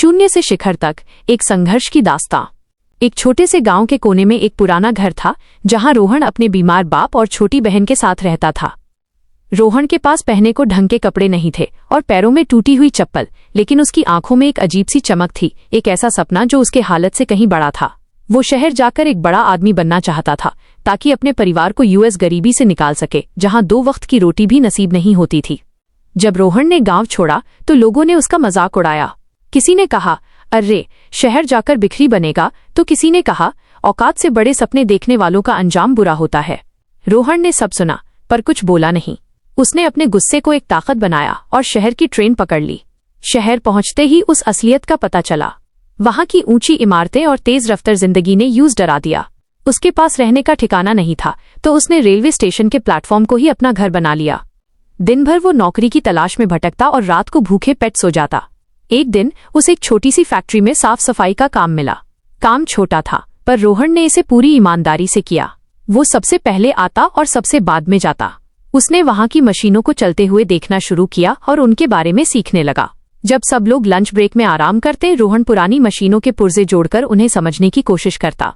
शून्य से शिखर तक एक संघर्ष की दास्तां। एक छोटे से गांव के कोने में एक पुराना घर था जहां रोहन अपने बीमार बाप और छोटी बहन के साथ रहता था। रोहन के पास पहनने को ढंग के कपड़े नहीं थे और पैरों में टूटी हुई चप्पल, लेकिन उसकी आंखों में एक अजीब सी चमक थी, एक ऐसा सपना जो उसके हालत से कहीं बड़ा था। वो शहर जाकर एक बड़ा आदमी बनना चाहता था ताकि अपने परिवार को यूएस गरीबी से निकाल सके, जहां 2 वक्त की रोटी भी नसीब नहीं होती थी। जब रोहन ने गांव छोड़ा तो लोगों ने उसका मजाक उड़ाया। किसी ने कहा, अरे शहर जाकर बिखरी बनेगा, तो किसी ने कहा, औकात से बड़े सपने देखने वालों का अंजाम बुरा होता है। रोहन ने सब सुना पर कुछ बोला नहीं। उसने अपने गुस्से को एक ताकत बनाया और शहर की ट्रेन पकड़ ली। शहर पहुंचते ही उस असलियत का पता चला। वहां की ऊंची इमारतें और तेज रफ्तार जिंदगी ने यूं डरा दिया। उसके पास रहने का ठिकाना नहीं था तो उसने रेलवे स्टेशन के प्लेटफॉर्म को ही अपना घर बना लिया। दिन भर वो नौकरी की तलाश में भटकता और रात को भूखे पेट सो जाता। एक दिन उसे एक छोटी सी फैक्ट्री में साफ सफाई का काम मिला। काम छोटा था पर रोहन ने इसे पूरी ईमानदारी से किया। वो सबसे पहले आता और सबसे बाद में जाता। उसने वहां की मशीनों को चलते हुए देखना शुरू किया और उनके बारे में सीखने लगा। जब सब लोग लंच ब्रेक में आराम करते, रोहन पुरानी मशीनों के पुर्जे जोड़कर उन्हें समझने की कोशिश करता।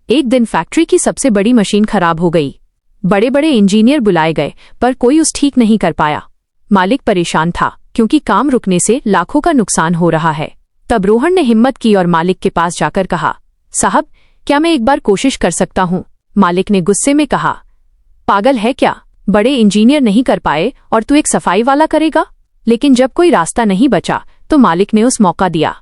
एक दिन फैक्ट्री की सबसे बड़ी मशीन खराब हो गई। बड़े बड़े इंजीनियर बुलाए गए पर कोई उस ठीक नहीं कर पाया। मालिक परेशान था क्योंकि काम रुकने से लाखों का नुकसान हो रहा है। तब रोहन ने हिम्मत की और मालिक के पास जाकर कहा, साहब क्या मैं एक बार कोशिश कर सकता हूँ? मालिक ने गुस्से में कहा, पागल है क्या? बड़े इंजीनियर नहीं कर पाए और तू एक सफाई वाला करेगा? लेकिन जब कोई रास्ता नहीं बचा तो मालिक ने उस मौका दिया।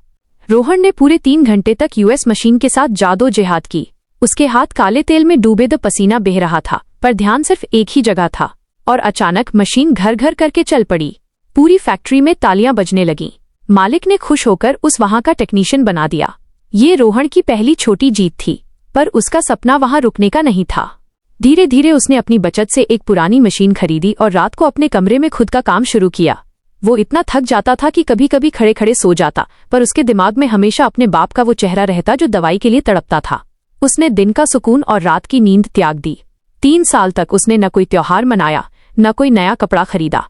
रोहन ने पूरे 3 घंटे तक यूएस मशीन के साथ जादोजेहाद की। उसके हाथ काले तेल में डूबे द पसीना बह रहा था पर ध्यान सिर्फ एक ही जगह था। और अचानक मशीन घर घर करके चल पड़ी। पूरी फैक्ट्री में तालियां बजने लगीं। मालिक ने खुश होकर उस वहां का टेक्नीशियन बना दिया। ये रोहन की पहली छोटी जीत थी पर उसका सपना वहां रुकने का नहीं था। धीरे धीरे उसने अपनी बचत से एक पुरानी मशीन खरीदी और रात को अपने कमरे में खुद का काम शुरू किया। वो इतना थक जाता था कि कभी कभी खड़े खड़े सो जाता, पर उसके दिमाग में हमेशा अपने बाप का वो चेहरा रहता जो दवाई के लिए तड़पता था। उसने दिन का सुकून और रात की नींद त्याग दी। 3 साल तक उसने न कोई त्योहार मनाया, न कोई नया कपड़ा खरीदा।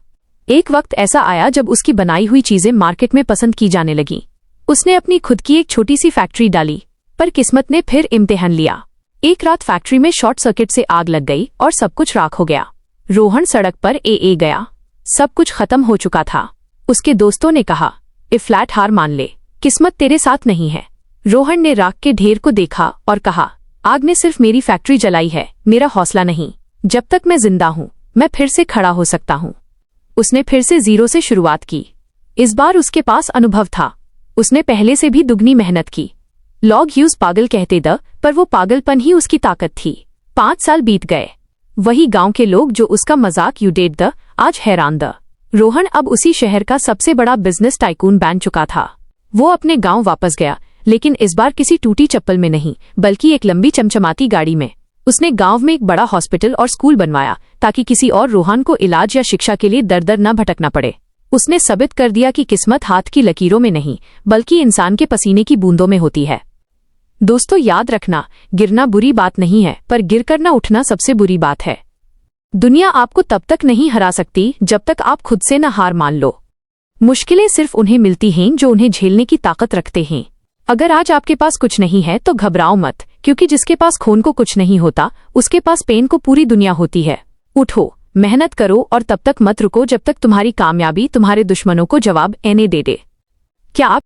एक वक्त ऐसा आया जब उसकी बनाई हुई चीजें मार्केट में पसंद की जाने लगीं। उसने अपनी खुद की एक छोटी सी फैक्ट्री डाली, पर किस्मत ने फिर इम्तिहान लिया। एक रात फैक्ट्री में शॉर्ट सर्किट से आग लग गई और सब कुछ राख हो गया। रोहन सड़क पर ए गया। सब कुछ खत्म हो चुका था। उसके दोस्तों ने कहा, ए फ्लैट हार मान ले, किस्मत तेरे साथ नहीं है। रोहन ने राख के ढेर को देखा और कहा, आग ने सिर्फ मेरी फैक्ट्री जलाई है, मेरा हौसला नहीं। जब तक मैं जिंदा हूँ मैं फिर से खड़ा हो सकता हूँ। उसने फिर से 0 से शुरुआत की। इस बार उसके पास अनुभव था। उसने पहले से भी दुगनी मेहनत की। लोग ह्यूज पागल कहते द, पर वो पागलपन ही उसकी ताकत थी। 5 साल बीत गए। वही गांव के लोग जो उसका मजाक उड़ाते द, आज हैरान द। रोहन अब उसी शहर का सबसे बड़ा बिजनेस टाइकून बन चुका था। वो अपने गांव वापस गया, लेकिन इस बार किसी टूटी चप्पल में नहीं, बल्कि एक लंबी चमचमाती गाड़ी में। उसने गांव में एक बड़ा हॉस्पिटल और स्कूल बनवाया ताकि किसी और रोहन को इलाज या शिक्षा के लिए दर दर न भटकना पड़े। उसने साबित कर दिया कि किस्मत हाथ की लकीरों में नहीं, बल्कि इंसान के पसीने की बूंदों में होती है। दोस्तों याद रखना, गिरना बुरी बात नहीं है, पर गिरकर न उठना सबसे बुरी बात है। दुनिया आपको तब तक नहीं हरा सकती जब तक आप खुद से न हार मान लो। मुश्किलें सिर्फ उन्हें मिलती हैं जो उन्हें झेलने की ताकत रखते हैं। अगर आज आपके पास कुछ नहीं है तो घबराओ मत, क्योंकि जिसके पास खून को कुछ नहीं होता उसके पास पेन को पूरी दुनिया होती है। उठो, मेहनत करो और तब तक मत रुको जब तक तुम्हारी कामयाबी तुम्हारे दुश्मनों को जवाब दे दे। क्या आप